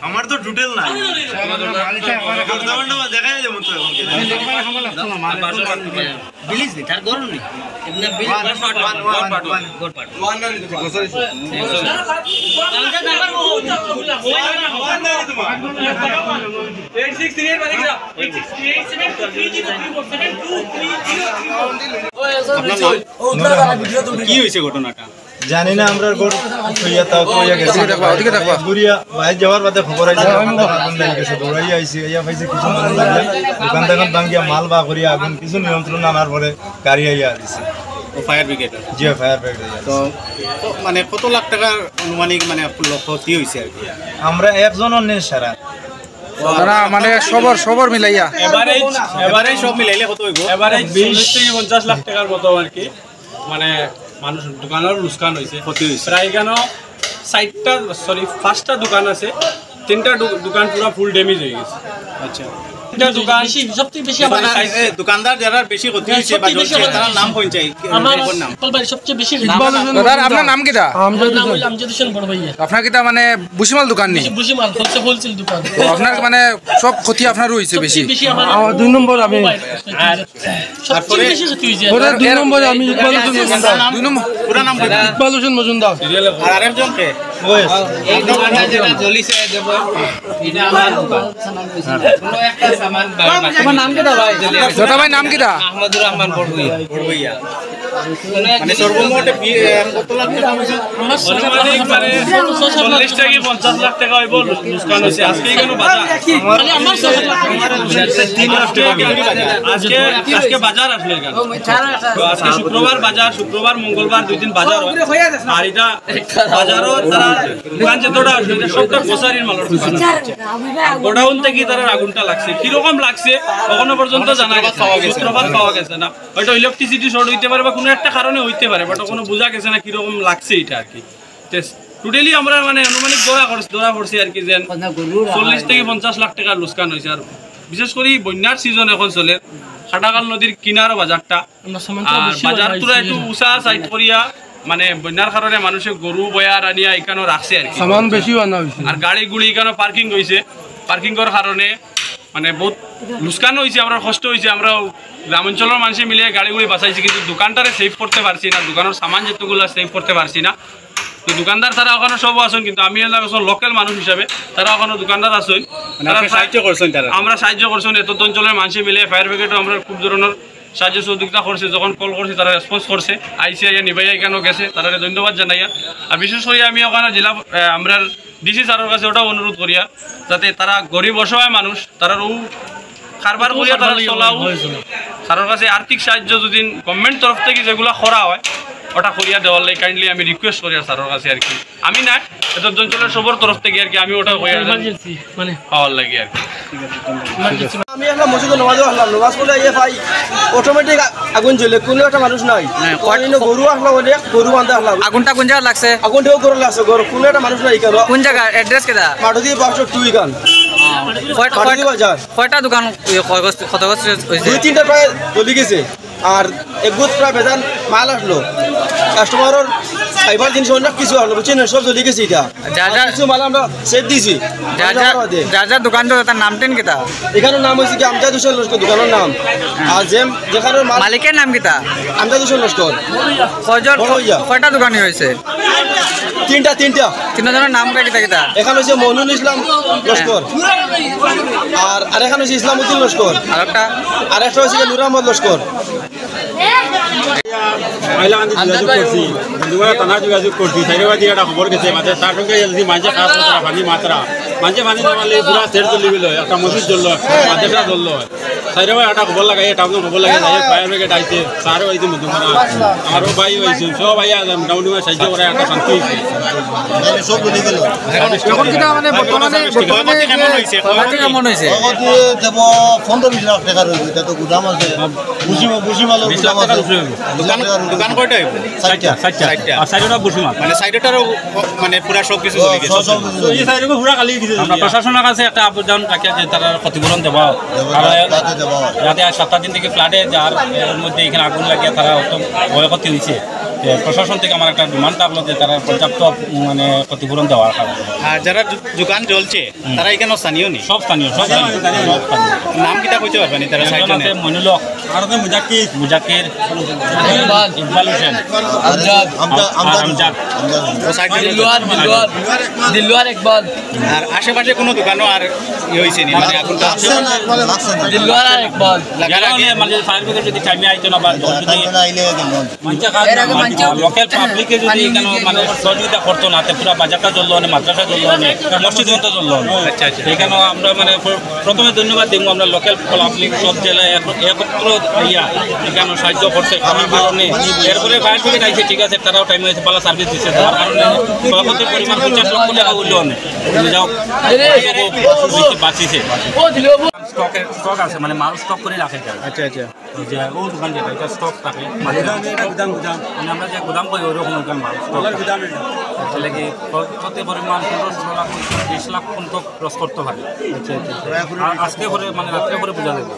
আমার তো টোটাল নাই দেখাই যাবো তো বিলিস নি তার গরম নি এমনি বিল কি হয়েছে ঘটনাটা জানি না আমরা গরু হইয়া তাও তো হইয়া গেছে গুড়িয়া বাইরে যাওয়ার বাদে খবর আইছে আগুন লাগি গেছে দৌড়াইয়া আইছে ইয়া পাইছে কিছু মানুষ লাগলে দোকান দোকান ভাঙ্গিয়া মাল বা করিয়া আগুন কিছু নিয়ন্ত্রণ আনার পরে গাড়ি আইয়া দিছে ও ফায়ার ব্রিগেড জি ফায়ার ব্রিগেড তো মানে কত লাখ টাকার আনুমানিক মানে ক্ষতি হয়েছে আর কি আমরা একজনের নেই সারা মানে সবর মিলাইয়া এবারে সব মিলাইলে কত হইব এবারে 20 থেকে 50 লাখ টাকার মতো আর কি মানে মানুষ দোকানের লুকসান হয়েছে ক্ষতি হয়েছে প্রায় কেন 5টা দোকান আছে 3টা দোকান পুরো ফুল ড্যামেজ হয়ে গেছে আচ্ছা দোকান সবচেয়ে বেশি আমার দোকানদার যারা বেশি ক্ষতি হয়েছে বা তার নাম কোন চাই আমার কলবাড়ি সবচেয়ে বেশি দাদা আপনার নাম কিটা আমজাদ হোসেন বড় ভাইয়া আপনার কিটা মানে বুসিমাল দোকান নি বুসিমাল হোলসেল দোকান আপনার মানে সব ক্ষতি আপনার হইছে বেশি বেশি আমার 2 নম্বর আমি সবচেয়ে বেশি ক্ষতি হইছে 2 নম্বর আমি ইকবাল হোসেন মজুমদার 2 নম্বর পুরো নাম ইকবাল হোসেন মজুমদার আর আরেকজন কে এই দোকানটা যেটা জ্বলিছে দেব এটা আমার দোকান কোনো একটা সামান তোমার নাম কিটা ভাই দাদা ভাই নাম কিটা আহমদুর রহমান বড়ভাইয়া মানে সর্বমোট কত লাখ টাকা হয়েছে আনুমানিক মানে 40 থেকে 50 লাখ টাকা হইব লুকসান হয়েছে আজকে কেন বাজার মানে আমার 7 লাখ 3 লাখ টাকা আজকে বাজার আসলে কেন তো আজকে শুক্রবার মঙ্গলবার 2 দিন বাজার হয় আর এটা বাজারও তারা দোকান যেতটা আসলে সবটা গ্রোসারির মালের দোকান গোডাউন থেকে তার আগুনটা লাগছে কিরকম লাগছে এখনো পর্যন্ত জানা সূত্রপাত পাওয়া গেছে না হয়তো ইলেকট্রিসিটি শর্ট হইতে পারে বা কোনো একটা কারণে হইতে পারে বাট কোনো বোঝা গেছে না কিরকম লাগছে এটা আর কি টোটালি আমরা মানে আনুমানিক ধরা পড়ছি আর কি যে 40 থেকে 50 লাখ টাকার লুকসান হয়েছে আর বিশেষ করে বন্যার সিজন এখন চলে খাটাকাল নদীর কিনারও বাজারটা বাজারটা একটু উঁচা সাইড করিয়া মানে বন্যার কারণে মানুষে গরু বয়ার আনিয়া এখানে রাখছে আর কি সামান বেশি আনা হইছে আর গাড়িগুলি এখানে পার্কিং হয়েছে পার্কিংয়ের কারণে মানে বহুত লুকসান হয়েছে আমরা কষ্ট হয়েছে আমরা গ্রামাঞ্চলের মানুষে মিলে গাড়িগুলি বাঁচাইছি কিন্তু দোকানটারে সেভ করতে পারছি না দোকানের সামান যেগুলো সেভ করতে পারছি না তো দোকানদার তারা ওখানে সব আসেন কিন্তু আমি লোকাল মানুষ হিসাবে তারা ওখানে দোকানদার আসেন সাহায্য করছেন আমরা সাহায্য করছেন এত অঞ্চলের মানুষে মিলে ফায়ার ব্রিগেডও আমরা খুব ধরনের সাহায্য সহযোগিতা করছে যখন কল করছি তারা রেসপন্স করছে আইসিআইয়া নিবাইয়া কেন গেছে তারা ধন্যবাদ জানাইয়া আর বিশেষ করে আমি ওখানে জেলা আমরা ডিসি স্যারের কাছে ওটাও অনুরোধ করিয়া যাতে তারা গরিব অসহায় মানুষ তারা কারবার করিয়া তারা চলাও স্যারের কাছে আর্থিক সাহায্য যদি গভর্নমেন্ট তরফ থেকে যেগুলো করা হয় ওটা করিয়া দেওয়ার লাগে কাইন্ডলি আমি রিকোয়েস্ট করি স্যারের কাছে আর কি আমি না এত অঞ্চলের সবর তরফ থেকে আর কি আমি ওটা মানে পাওয়ার লাগে আর কি আমি একটা মসজিদে নামাজ আসলাম, নামাজ পড়লে ইয়ে ভাই অটোমেটিক আগুন জ্বলে, কোনো একটা মানুষ নাই। গরু আসলাম, অনেক গরু বান্ধে আসলাম। আগুনটা কোন জায়গা লাগছে? আগুনটাও গরু লাগছে, গরু কোনো একটা মানুষ নাই। কেন কোন জায়গা? অ্যাড্রেস কেদা? মাঠদি বাসর টুই গান মাঠদি বাজার। কয়টা দোকান ক্ষতিগ্রস্ত হয়েছে? 2-3টা প্রায় জ্বলি গেছে। আর এক গুদ প্রায় বেজান মাল আসলো, কাস্টমারের খাইবার জিনিস অনেক কিছু আসলো, বুঝছেন, সব জ্বলি গেছে। এটা কিছু মাল আমরা সেট দিয়েছি। যার যার দোকান তো তার নাম টেন কেতা? এখানের নাম হয়েছে কি আমজাদ হোসেন লস্কর দোকানের নাম। আর যেখানে মালিকের নাম কেতা? আমজাদ হোসেন লস্কর। কয়টা দোকানই হয়েছে? তিনটা। তিনজনের নাম কেতা কেতা? এখানে হচ্ছে মনুল ইসলাম লস্কর, আর এখানে হচ্ছে ইসলামউদ্দিন লস্কর, আরেকটা হচ্ছে নূর আহমদ লস্কর। যোগাযোগ করছি একটা খবর গেছে তার সঙ্গে মানুষের খারাপ পানি মাত্রা মানুষে পানি নামালে পুরা সেট চলি গেল, একটা মসজিদ জ্বললো, মাদ্রাসা জ্বললো। সাইডে ভাই একটা খবর লাগাই, টাউন খবর লাগে, ফায়ার ব্রিগেড আইছে, স্যারও আইছে, মধ্যমানা আমারও ভাই হয়েছে, সব আইয়া মোটামুটি সাহায্য করে একটা শান্তি হয়েছে। সব বলে গেল কেমন হয়েছে? দেব 15-20 লাখ টাকা রয়েছে। এটা তো গুদাম আছে, বুঝি মালের গুদাম আছে। দোকান কয়টা? 60টা বসি মাল, মানে সাইডটারও মানে পুরা সব কিছু চলে গেছে। এই সাইডে পুরা খালি দিছে। আমরা প্রশাসনের কাছে একটা আবেদন রাখি যে তারা ক্ষতিপূরণ দেওয়া, যাতে 7 দিন থেকে ফ্লাডে যার এর মধ্যে এখানে আগুন লাগিয়ে তারা অত ক্ষয়ক্ষতি হয়েছে। প্রশাসন থেকে আমার একটা ডিমান্ড থাকলো যে তারা পর্যাপ্ত মানে ক্ষতিপূরণ দেওয়ার কারণে। আর যারা দোকান জ্বলছে তারা এখানে স্থানীয় নেই? সব স্থানীয়। নাম কিটা কইতে পারবেন? তারা সাইডে মইনুল হক, আর মুজাকির, ইকবাল হোসেন, আমজাদ। দিলওয়ার ইকবাল। আর আশেপাশে কোনো দোকানও আর হয়েছে নি? মানে আগুনটা দিলওয়ার আর ইকবাল। যারা মানে ফায়ার ব্রিগেড যদি টাইমে আইতো না বা লোকাল পাবলিকে যদি এখানে মানে সহযোগিতা করতো না, পুরা বাজারটা জ্বললো, মাদ্রাসা জ্বললো, মসজিদ জ্বললো। আচ্ছা আচ্ছা। এখানে আমরা মানে প্রথমে ধন্যবাদ দিব আমরা লোকাল পাবলিক সব জেলায় একত্র ইয়া এখানে সাহায্য করছে করার কারণে। এরপরে ফায়ার ব্রিগেড আইছে, ঠিক আছে, তারাও টাইমে হয়েছে, ভালো সার্ভিস দিচ্ছে, তার কারণে ক্ষয়ক্ষতির পরিমাণ 50 লক্ষ টাকা হইলেও অনেক যাও বাঁচিছে। স্টক আছে, মানে মাল স্টক করে রাখে। আচ্ছা আচ্ছা। যে ও দোকান যেটা এটা স্টক থাকে, মানে আমরা যে গুদাম করি ওইরকম দোকান মাল স্টক তাহলে কি ক্ষতি পরিমাণ 15-16 লাখ 20 লাখ পর্যন্ত ক্রস করতে পারে। আজকে করে মানে রাত্রে করে বোঝা যাবে।